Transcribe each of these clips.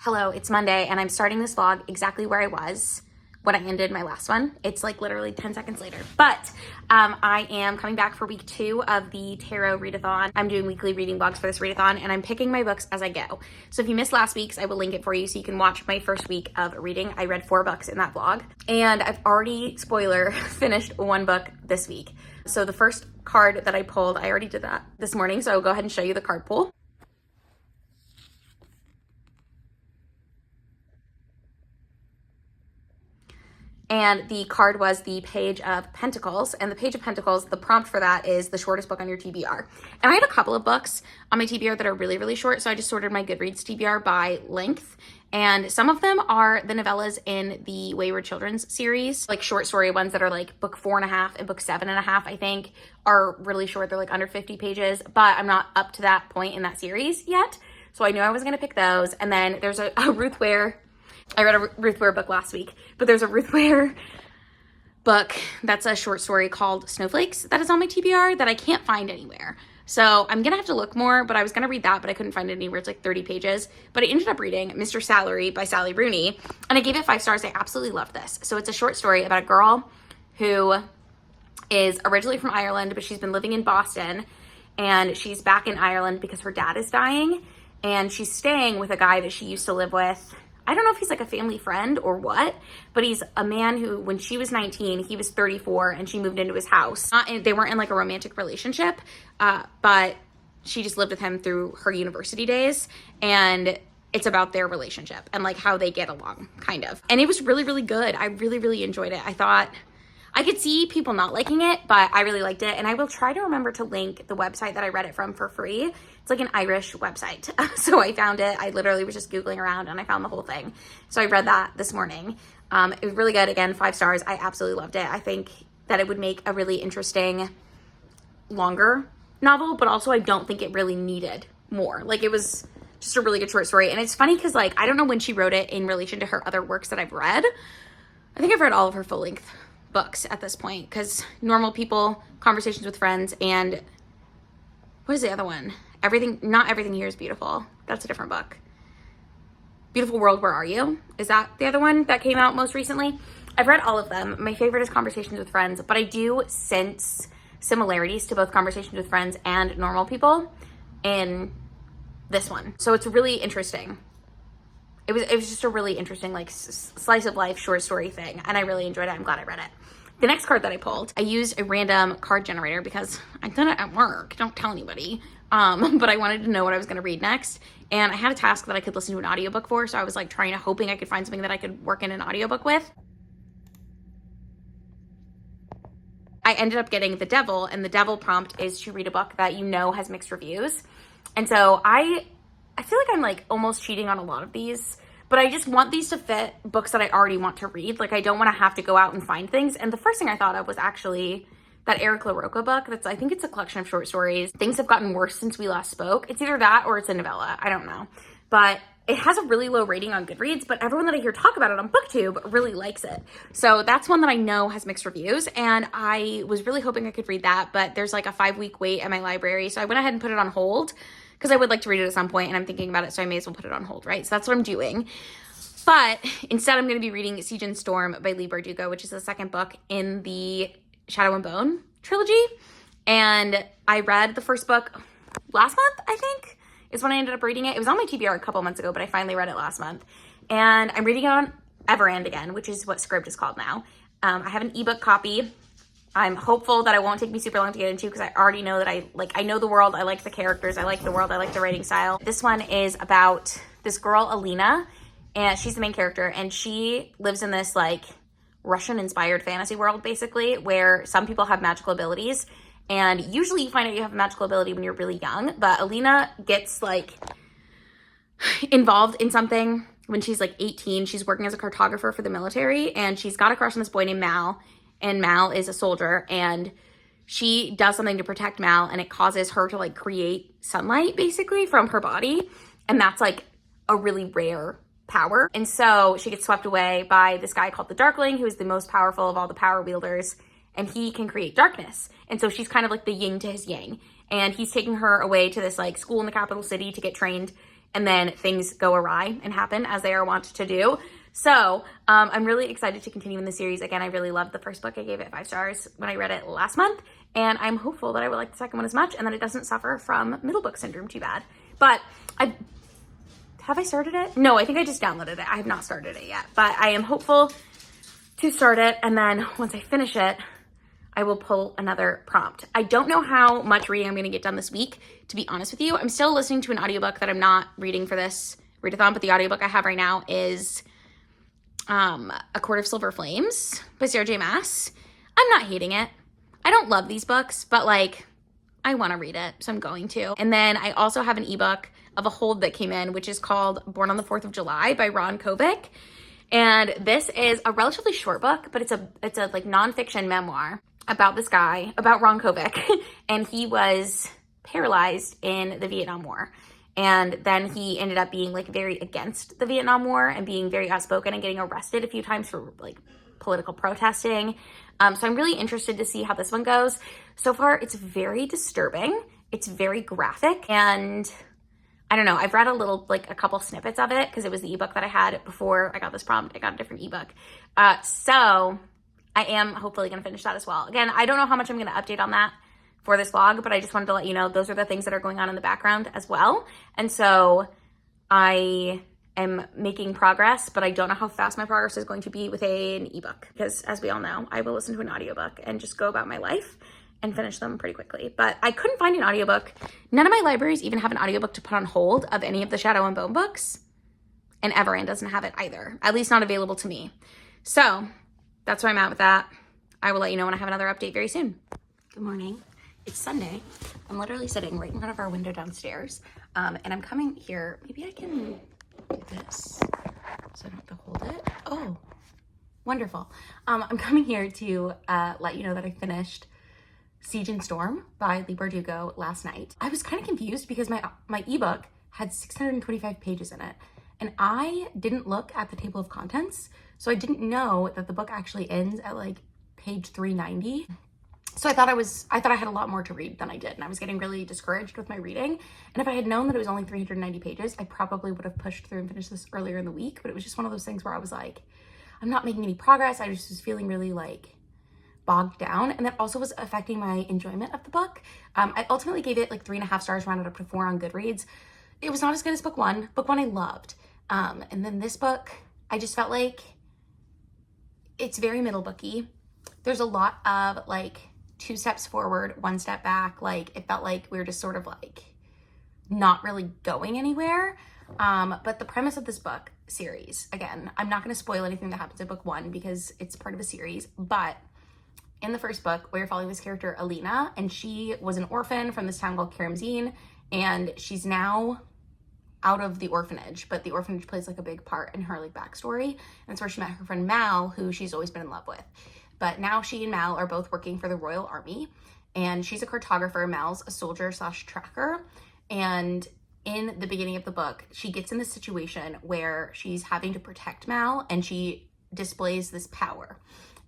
Hello, it's Monday and I'm starting this vlog exactly where I was when I ended my last one. It's like literally 10 seconds later, but I am coming back for week 2 of the tarot readathon. I'm doing weekly reading vlogs for this readathon and I'm picking my books as I go. So if you missed last week's, I will link it for you so you can watch my first week of reading. I read 4 books in that vlog and I've already, spoiler, finished 1 book this week. So the first card that I pulled, I already did that this morning, so I'll go ahead and show you the card pull. And the card was the Page of Pentacles. And the Page of Pentacles, the prompt for that is the shortest book on your TBR. And I have a couple of books on my TBR that are really, really short. So I just sorted my Goodreads TBR by length. And some of them are the novellas in the Wayward Children's series, like short story ones that are like book 4.5 and book 7.5, I think, are really short. They're like under 50 pages, but I'm not up to that point in that series yet. So I knew I was going to pick those. And then there's a Ruth Ware. I read a Ruth Ware book last week, but there's a Ruth Ware book that's a short story called Snowflakes that is on my TBR that I can't find anywhere. So I'm gonna have to look more, but I was gonna read that, but I couldn't find it anywhere. It's like 30 pages. But I ended up reading Mr. Salary by Sally Rooney, and I gave it 5 stars. I absolutely loved this. So it's a short story about a girl who is originally from Ireland, but she's been living in Boston, and she's back in Ireland because her dad is dying, and she's staying with a guy that she used to live with. I don't know if he's like a family friend or what, but he's a man who, when she was 19, he was 34 and she moved into his house. They weren't in like a romantic relationship, but she just lived with him through her university days. And it's about their relationship and like how they get along, kind of. And it was really, really good. I really, really enjoyed it. I thought I could see people not liking it, but I really liked it. And I will try to remember to link the website that I read it from for free. It's like an Irish website. So I found it. I literally was just Googling around and I found the whole thing. So I read that this morning. It was really good. Again, 5 stars. I absolutely loved it. I think that it would make a really interesting, longer novel, but also I don't think it really needed more. Like, it was just a really good short story. And it's funny because, like, I don't know when she wrote it in relation to her other works that I've read. I think I've read all of her full-length books at this point, because Normal People, Conversations with Friends, and what is the other one? Not Everything Here is Beautiful. That's a different book. Beautiful World, Where Are You? Is that the other one that came out most recently? I've read all of them. My favorite is Conversations with Friends, but I do sense similarities to both Conversations with Friends and Normal People in this one. So it's really interesting. It was just a really interesting, like, slice of life short story thing, and I really enjoyed it. I'm glad I read it. The next card that I pulled, I used a random card generator because I did it at work. Don't tell anybody. But I wanted to know what I was going to read next, and I had a task that I could listen to an audiobook for, so I was like hoping I could find something that I could work in an audiobook with. I ended up getting The Devil, and the Devil prompt is to read a book that you know has mixed reviews. And so I feel like I'm like almost cheating on a lot of these, but I just want these to fit books that I already want to read. Like, I don't want to have to go out and find things. And the first thing I thought of was actually that Eric LaRocca book. I think it's a collection of short stories. Things have gotten worse since we last spoke. It's either that or it's a novella. I don't know. But it has a really low rating on Goodreads, but everyone that I hear talk about it on BookTube really likes it. So that's one that I know has mixed reviews, and I was really hoping I could read that, but there's like a 5-week wait at my library. So I went ahead and put it on hold because I would like to read it at some point, and I'm thinking about it, so I may as well put it on hold, right? So that's what I'm doing. But instead, I'm going to be reading Siege and Storm by Leigh Bardugo, which is the second book in the Shadow and Bone trilogy. And I read the first book last month, I think, is when I ended up reading it. It was on my TBR a couple months ago, but I finally read it last month. And I'm reading it on Everand again, which is what Scribd is called now. I have an ebook copy. I'm hopeful that it won't take me super long to get into because I already know that I know the world. I like the characters. I like the world. I like the writing style. This one is about this girl, Alina, and she's the main character, and she lives in this like Russian-inspired fantasy world, basically, where some people have magical abilities, and usually you find out you have a magical ability when you're really young, but Alina gets like involved in something when she's like 18. She's working as a cartographer for the military, and she's got a crush on this boy named Mal, and Mal is a soldier, and she does something to protect Mal, and it causes her to like create sunlight basically from her body, and that's like a really rare power. And so she gets swept away by this guy called the Darkling, who is the most powerful of all the power wielders, and he can create darkness. And so she's kind of like the yin to his yang, and he's taking her away to this like school in the capital city to get trained and then things go awry and happen as they are wont to do. So I'm really excited to continue in the series. Again, I really loved the first book. I gave it 5 stars when I read it last month, and I'm hopeful that I will like the second one as much and that it doesn't suffer from middle book syndrome too bad. But have I started it? No, I think I just downloaded it. I have not started it yet, but I am hopeful to start it, and then once I finish it, I will pull another prompt. I don't know how much reading I'm gonna get done this week, to be honest with you. I'm still listening to an audiobook that I'm not reading for this readathon, but the audiobook I have right now is A Court of Silver Flames by Sarah J. Maas. I'm not hating it. I don't love these books, but like, I wanna read it, so I'm going to. And then I also have an ebook of a hold that came in, which is called Born on the 4th of July by Ron Kovic. And this is a relatively short book, but it's a like nonfiction memoir about this guy, about Ron Kovic. And he was paralyzed in the Vietnam War. And then he ended up being like very against the Vietnam War and being very outspoken and getting arrested a few times for like political protesting. So I'm really interested to see how this one goes. So far, it's very disturbing. It's very graphic, and I don't know. I've read a couple snippets of it because it was the ebook that I had before I got this prompt. I got a different ebook. So I am hopefully going to finish that as well. Again, I don't know how much I'm going to update on that for this vlog, but I just wanted to let you know those are the things that are going on in the background as well. And so I am making progress, but I don't know how fast my progress is going to be with an ebook because, as we all know, I will listen to an audiobook and just go about my life and finish them pretty quickly. But I couldn't find an audiobook. None of my libraries even have an audiobook to put on hold of any of the Shadow and Bone books, and Everand doesn't have it either, at least not available to me. So that's where I'm at with that. I will let you know when I have another update very soon. Good morning. It's Sunday. I'm literally sitting right in front of our window downstairs, and I'm coming here. Maybe I can do this so I don't have to hold it. Oh, wonderful. I'm coming here to let you know that I finished Siege and Storm by Leigh Bardugo last night. I was kind of confused because my ebook had 625 pages in it, and I didn't look at the table of contents, so I didn't know that the book actually ends at like page 390. So I thought I had a lot more to read than I did, and I was getting really discouraged with my reading. And if I had known that it was only 390 pages, I probably would have pushed through and finished this earlier in the week, but it was just one of those things where I was like, I'm not making any progress. I just was feeling really like bogged down, and that also was affecting my enjoyment of the book. I ultimately gave it like 3.5 stars, rounded up to 4 on Goodreads. It was not as good as book one. Book one I loved. And then this book, I just felt like it's very middle booky. There's a lot of like 2 steps forward, 1 step back. Like it felt like we were just sort of like not really going anywhere. But the premise of this book series, again, I'm not going to spoil anything that happens in book one because it's part of a series, but in the first book, we're following this character, Alina, and she was an orphan from this town called Karamzine, and she's now out of the orphanage, but the orphanage plays like a big part in her like backstory. And that's where she met her friend Mal, who she's always been in love with. But now she and Mal are both working for the Royal Army, and she's a cartographer. Mal's a soldier / tracker. And in the beginning of the book, she gets in this situation where she's having to protect Mal, and she displays this power.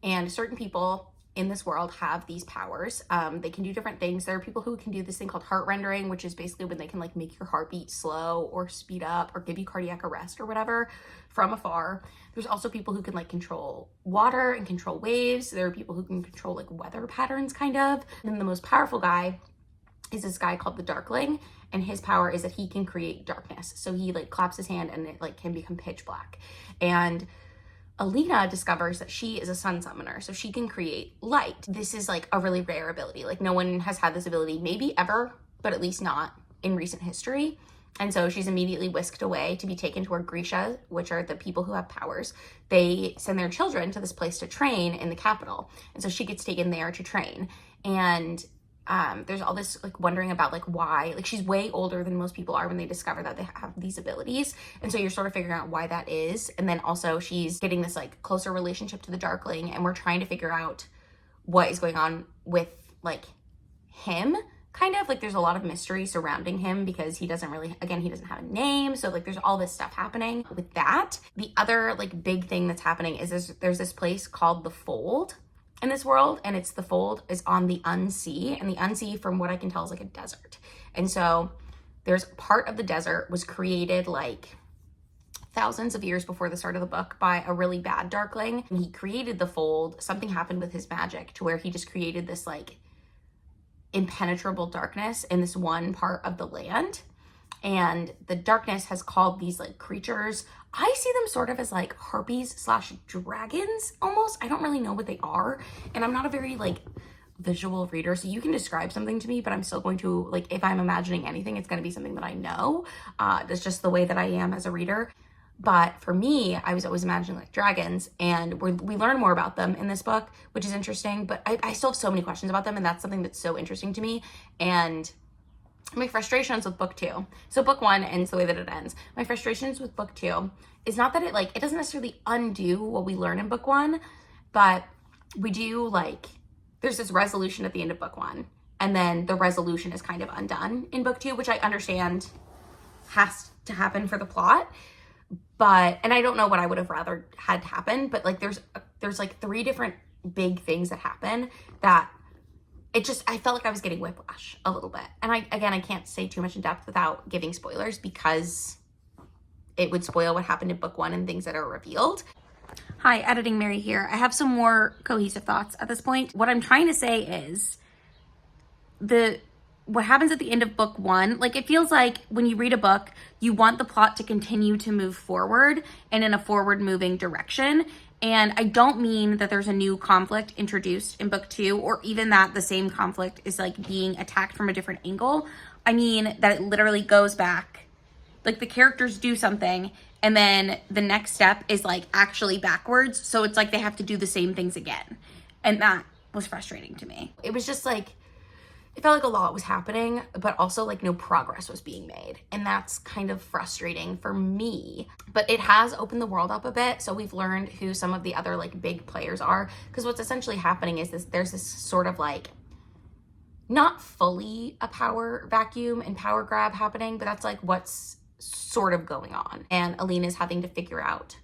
And certain people in this world have these powers. They can do different things. There are people who can do this thing called heart rendering, which is basically when they can like make your heartbeat slow or speed up or give you cardiac arrest or whatever from afar. There's also people who can like control water and control waves. There are people who can control like weather patterns kind of. And then the most powerful guy is this guy called the Darkling, and his power is that he can create darkness. So he like claps his hand and it like can become pitch black. And Alina discovers that she is a sun summoner, so she can create light. This is like a really rare ability. Like no one has had this ability, maybe ever, but at least not in recent history. And so she's immediately whisked away to be taken to where Grisha, which are the people who have powers, they send their children to this place to train in the capital. And so she gets taken there to train. And there's all this like wondering about like why, like she's way older than most people are when they discover that they have these abilities. And so you're sort of figuring out why that is. And then also she's getting this like closer relationship to the Darkling, and we're trying to figure out what is going on with like him, kind of like there's a lot of mystery surrounding him because he doesn't really, again, he doesn't have a name. So like there's all this stuff happening with that. The other like big thing that's happening is there's this place called the Fold in this world, and it's the Fold is on the Unsea, and the Unsea, from what I can tell, is like a desert. And so there's part of the desert was created like thousands of years before the start of the book by a really bad darkling. And he created the fold. Something happened with his magic to where he just created this like impenetrable darkness in this one part of the land. And the darkness has called these like creatures, I see them sort of as like harpies slash dragons almost. I don't really know what they are. And I'm not a very like visual reader, so you can describe something to me, but I'm still going to, like, if I'm imagining anything, it's going to be something that I know. That's just the way that I am as a reader. But for me, I was always imagining like dragons, and we learn more about them in this book, which is interesting, but I still have so many questions about them, and that's something that's so interesting to me. And my frustrations with book 2. So book 1 ends the way that it ends. My frustrations with book 2 is not that it doesn't necessarily undo what we learn in book 1, but we do like, there's this resolution at the end of book 1, and then the resolution is kind of undone in book 2, which I understand has to happen for the plot. But, and I don't know what I would have rather had happen, but like there's like 3 different big things that happen that I felt like I was getting whiplash a little bit. And I can't say too much in depth without giving spoilers because it would spoil what happened in book 1 and things that are revealed. Hi, Editing Mary here. I have some more cohesive thoughts at this point. What I'm trying to say is what happens at the end of book 1, like it feels like when you read a book, you want the plot to continue to move forward and in a forward moving direction. And I don't mean that there's a new conflict introduced in book 2, or even that the same conflict is like being attacked from a different angle. I mean that it literally goes back, like the characters do something and then the next step is like actually backwards. So it's like they have to do the same things again. And that was frustrating to me. It was just like, it felt like a lot was happening, but also like no progress was being made. And that's kind of frustrating for me. But it has opened the world up a bit. So we've learned who some of the other like big players are. Because what's essentially happening is there's this sort of like, not fully a power vacuum and power grab happening, but that's like what's sort of going on. And Alina's having to figure out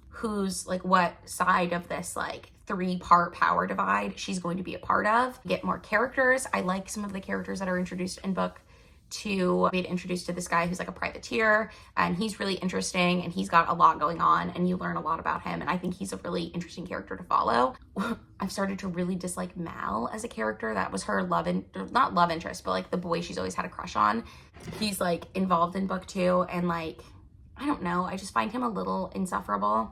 who's like what side of this like 3-part power divide she's going to be a part of. Get more characters. I like some of the characters that are introduced in book 2. Being introduced to this guy who's like a privateer, and he's really interesting and he's got a lot going on and you learn a lot about him, and I think he's a really interesting character to follow. I've started to really dislike Mal as a character. That was her not love interest, but like the boy she's always had a crush on. He's like involved in book 2, and like, I don't know, I just find him a little insufferable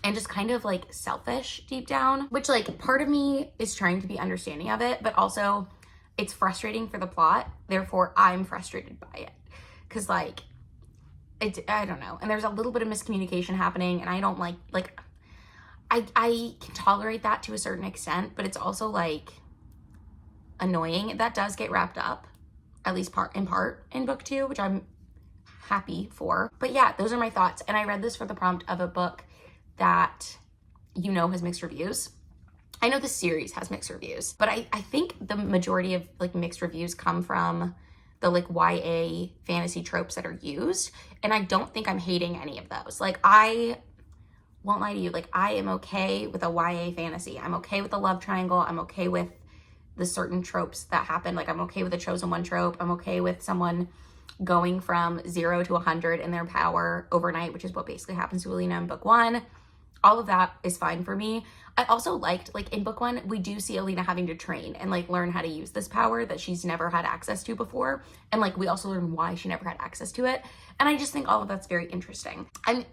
and just kind of like selfish deep down, which like part of me is trying to be understanding of it, but also it's frustrating for the plot. Therefore, I'm frustrated by it. Cause like, I don't know. And there's a little bit of miscommunication happening, and I don't like I can tolerate that to a certain extent, but it's also like annoying. That does get wrapped up, at least in part in book 2, which I'm happy for. But yeah, those are my thoughts. And I read this for the prompt of a book that has mixed reviews. I know the series has mixed reviews, but I think the majority of like mixed reviews come from the like YA fantasy tropes that are used. And I don't think I'm hating any of those. Like, I won't lie to you, like I am okay with a YA fantasy. I'm okay with the love triangle. I'm okay with the certain tropes that happen. Like, I'm okay with the chosen one trope. I'm okay with someone going from 0 to 100 in their power overnight, which is what basically happens to Alina in book 1. All of that is fine for me. I also liked, like in book 1, we do see Alina having to train and like learn how to use this power that she's never had access to before. And like, we also learn why she never had access to it. And I just think all of that's very interesting. I'm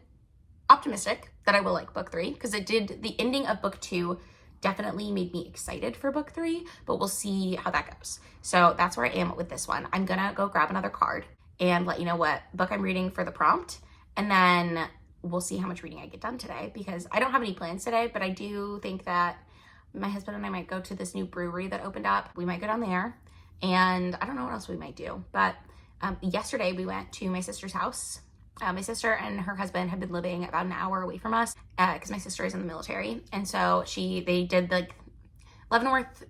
optimistic that I will like book 3, because the ending of book 2 definitely made me excited for book 3, but we'll see how that goes. So that's where I am with this one. I'm gonna go grab another card and let you know what book I'm reading for the prompt. And then we'll see how much reading I get done today, because I don't have any plans today, but I do think that my husband and I might go to this new brewery that opened up. We might go down there, and I don't know what else we might do. But yesterday we went to my sister's house. My sister and her husband have been living about an hour away from us because my sister is in the military. And so they did like, Leavenworth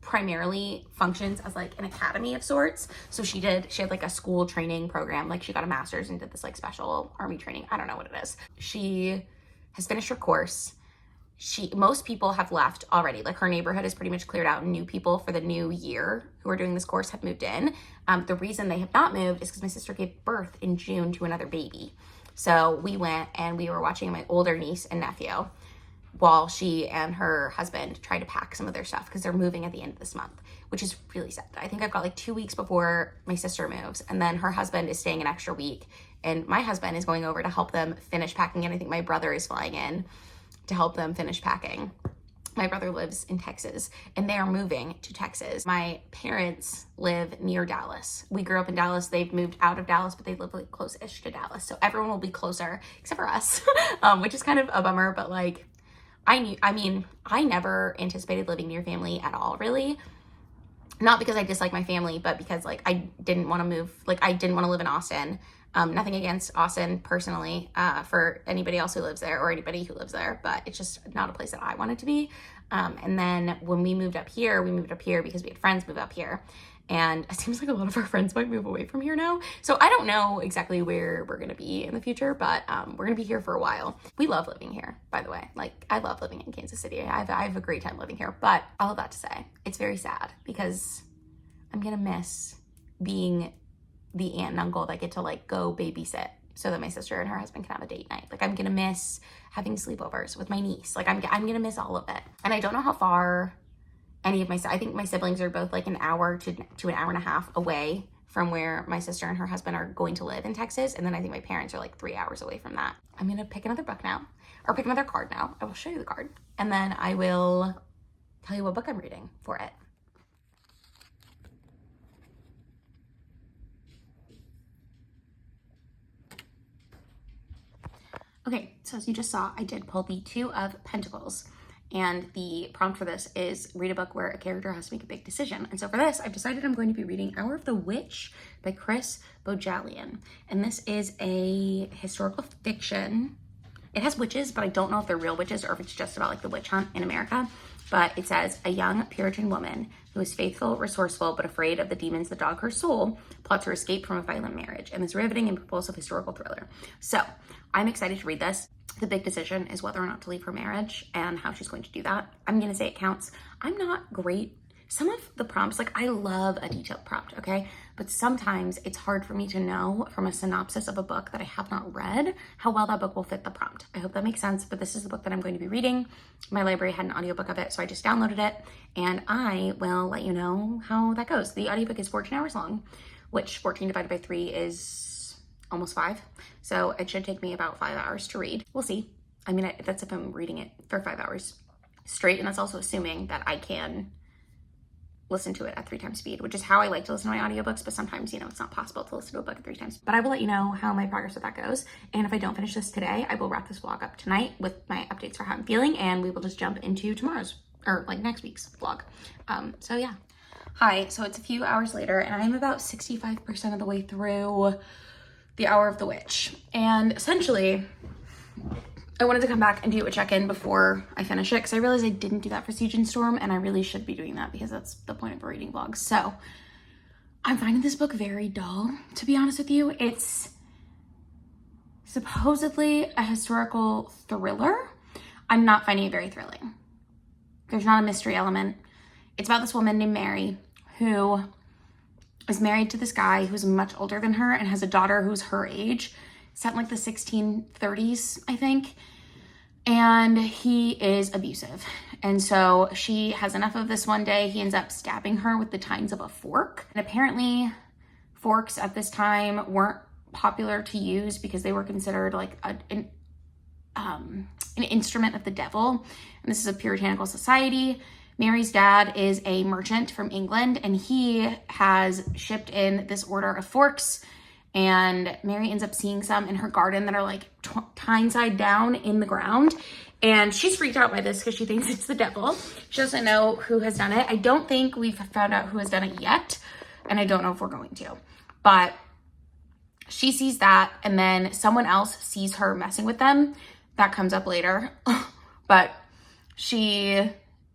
primarily functions as like an academy of sorts. So she had like a school training program. Like, she got a master's and did this like special army training. I don't know what it is. She has finished her course. most people have left already. Like, her neighborhood is pretty much cleared out, and new people for the new year who are doing this course have moved in. The reason they have not moved is because my sister gave birth in June to another baby. So we went and we were watching my older niece and nephew while she and her husband tried to pack some of their stuff because they're moving at the end of this month, which is really sad. I think I've got like 2 weeks before my sister moves, and then her husband is staying an extra week, and my husband is going over to help them finish packing, and I think my brother is flying in to help them finish packing. My brother lives in Texas, and they are moving to Texas. My parents live near Dallas. We grew up in Dallas. They've moved out of Dallas, but they live like close-ish to Dallas. So everyone will be closer except for us, which is kind of a bummer, but like, I never anticipated living near family at all, really. Not because I dislike my family, but because like I didn't want to move. Like, I didn't want to live in Austin. Nothing against Austin personally, for anybody else who lives there or anybody who lives there, but it's just not a place that I wanted to be. And then when we moved up here because we had friends move up here, and it seems like a lot of our friends might move away from here now. So I don't know exactly where we're going to be in the future, but we're going to be here for a while. We love living here, by the way. Like, I love living in Kansas City. I have a great time living here, but all of that to say, it's very sad because I'm going to miss being the aunt and uncle that get to like go babysit so that my sister and her husband can have a date night. Like, I'm gonna miss having sleepovers with my niece. Like, I'm gonna miss all of it. And I don't know how far any of I think my siblings are both like an hour to an hour and a half away from where my sister and her husband are going to live in Texas. And then I think my parents are like 3 hours away from that. I'm gonna pick another book now, or pick another card now. I will show you the card, and then I will tell you what book I'm reading for it. Okay, so as you just saw, I did pull the Two of Pentacles, and the prompt for this is read a book where a character has to make a big decision. And so for this, I've decided I'm going to be reading Hour of the Witch by Chris Bojalian. And this is a historical fiction. It has witches, but I don't know if they're real witches or if it's just about like the witch hunt in America. But it says, a young Puritan woman who is faithful, resourceful, but afraid of the demons that dog her soul, plots her escape from a violent marriage in this riveting and propulsive historical thriller. So I'm excited to read this. The big decision is whether or not to leave her marriage and how she's going to do that. I'm going to say it counts. I'm not great. Some of the prompts, like, I love a detailed prompt, okay? But sometimes it's hard for me to know from a synopsis of a book that I have not read how well that book will fit the prompt. I hope that makes sense, but this is the book that I'm going to be reading. My library had an audiobook of it, so I just downloaded it, and I will let you know how that goes. The audiobook is 14 hours long, which 14 divided by 3 is almost 5. So it should take me about 5 hours to read. We'll see. I mean, that's if I'm reading it for 5 hours straight, and that's also assuming that I can listen to it at 3 times speed, which is how I like to listen to my audiobooks, but sometimes, you know, it's not possible to listen to a book at 3 times. But I will let you know how my progress with that goes. And if I don't finish this today, I will wrap this vlog up tonight with my updates for how I'm feeling, and we will just jump into tomorrow's, or like next week's vlog. So yeah. Hi, so it's a few hours later, and I'm about 65% of the way through the Hour of the Witch. And essentially, I wanted to come back and do a check-in before I finish it, because I realized I didn't do that for Siege and Storm, and I really should be doing that because that's the point of a reading vlog. So I'm finding this book very dull, to be honest with you. It's supposedly a historical thriller. I'm not finding it very thrilling. There's not a mystery element. It's about this woman named Mary who is married to this guy who's much older than her and has a daughter who's her age, set in like the 1630s, I think. And he is abusive. And so she has enough of this one day. He ends up stabbing her with the tines of a fork. And apparently forks at this time weren't popular to use because they were considered like an instrument of the devil. And this is a puritanical society. Mary's dad is a merchant from England, and he has shipped in this order of forks, and Mary ends up seeing some in her garden that are like tine side down in the ground, and she's freaked out by this because she thinks it's the devil. She doesn't know who has done it. I don't think we've found out who has done it yet, and I don't know if we're going to, but she sees that, and then someone else sees her messing with them. That comes up later, but she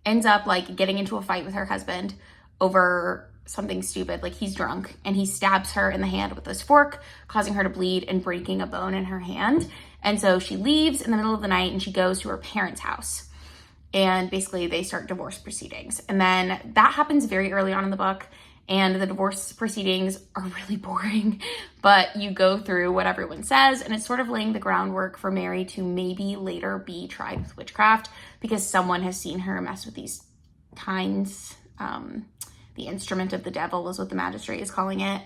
ends up like getting into a fight with her husband over something stupid. Like, he's drunk and he stabs her in the hand with this fork, causing her to bleed and breaking a bone in her hand. And so she leaves in the middle of the night and she goes to her parents' house. and basically they start divorce proceedings. And then that happens very early on in the book, and the divorce proceedings are really boring, but you go through what everyone says, and it's sort of laying the groundwork for Mary to maybe later be tried with witchcraft because someone has seen her mess with these tines. The instrument of the devil is what the magistrate is calling it.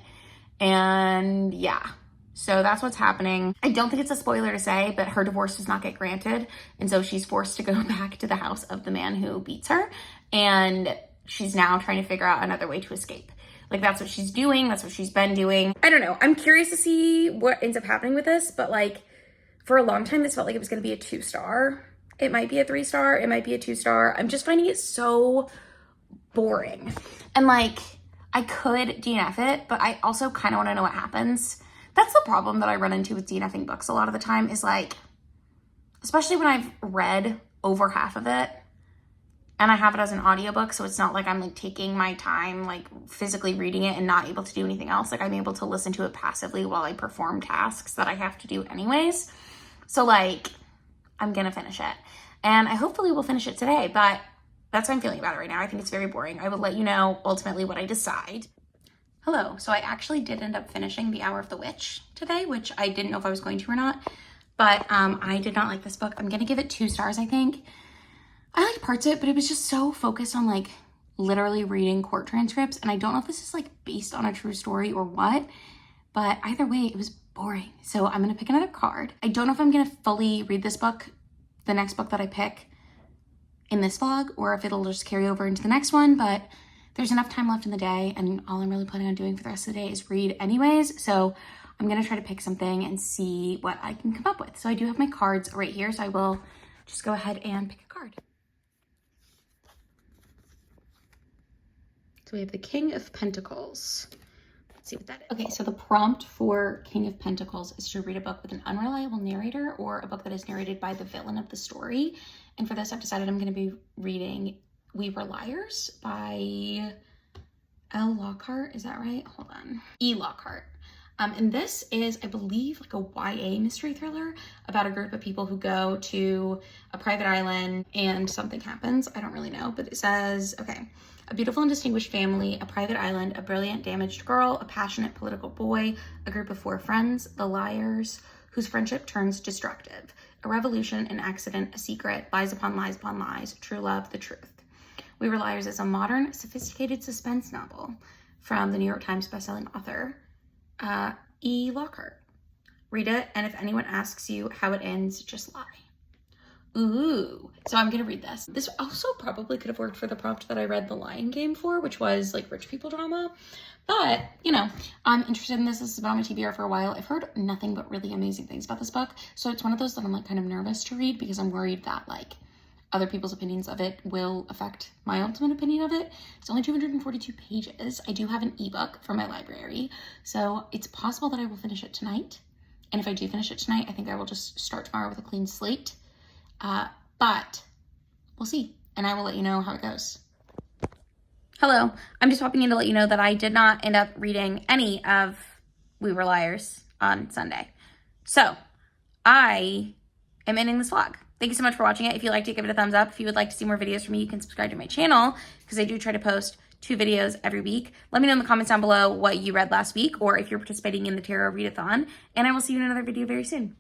And yeah, so that's what's happening. I don't think it's a spoiler to say, but her divorce does not get granted. And so she's forced to go back to the house of the man who beats her. And she's now trying to figure out another way to escape. Like, that's what she's doing. That's what she's been doing. I don't know. I'm curious to see what ends up happening with this. But like, for a long time, this felt like it was going to be a 2-star. It might be a 3-star. It might be a 2-star. I'm just finding it so boring. And like, I could DNF it, but I also kind of want to know what happens. That's the problem that I run into with DNFing books a lot of the time is like, especially when I've read over half of it and I have it as an audiobook, so it's not like I'm like taking my time like physically reading it and not able to do anything else. Like, I'm able to listen to it passively while I perform tasks that I have to do anyways. So like, I'm gonna finish it, and I hopefully will finish it today, but that's how I'm feeling about it right now. I think it's very boring. I will let you know ultimately what I decide. Hello. So I actually did end up finishing The Hour of the Witch today, which I didn't know if I was going to or not, but I did not like this book. I'm going to give it 2 stars, I think. I liked parts of it, but it was just so focused on like literally reading court transcripts. And I don't know if this is like based on a true story or what, but either way, it was boring. So I'm going to pick another card. I don't know if I'm going to fully read this book, the next book that I pick, in this vlog, or if it'll just carry over into the next one, but there's enough time left in the day, and all I'm really planning on doing for the rest of the day is read anyways, so I'm gonna try to pick something and see what I can come up with. So I do have my cards right here, so I will just go ahead and pick a card. So we have the King of Pentacles. Let's see what that is. Okay, so the prompt for King of Pentacles is to read a book with an unreliable narrator or a book that is narrated by the villain of the story. And for this, I've decided I'm going to be reading We Were Liars by L. Lockhart. Is that right? Hold on. E. Lockhart. And this is, I believe, like a YA mystery thriller about a group of people who go to a private island and something happens. I don't really know, but it says, okay, a beautiful and distinguished family, a private island, a brilliant damaged girl, a passionate political boy, a group of 4 friends, the liars, whose friendship turns destructive. A revolution, an accident, a secret, lies upon lies, true love, the truth. We Were Liars is a modern, sophisticated suspense novel from the New York Times bestselling author, E. Lockhart. Read it, and if anyone asks you how it ends, just lie. Ooh, so I'm gonna read this. This also probably could have worked for the prompt that I read The Lion Game for, which was like rich people drama. But, you know, I'm interested in this. This is about my TBR for a while. I've heard nothing but really amazing things about this book. So it's one of those that I'm like kind of nervous to read because I'm worried that like other people's opinions of it will affect my ultimate opinion of it. It's only 242 pages. I do have an ebook from my library, so it's possible that I will finish it tonight. And if I do finish it tonight, I think I will just start tomorrow with a clean slate. But we'll see, and I will let you know how it goes. Hello, I'm just popping in to let you know that I did not end up reading any of We Were Liars on Sunday. So I am ending this vlog. Thank you so much for watching it. If you liked it, give it a thumbs up. If you would like to see more videos from me, you can subscribe to my channel because I do try to post 2 videos every week. Let me know in the comments down below what you read last week or if you're participating in the Tarot Readathon, and I will see you in another video very soon.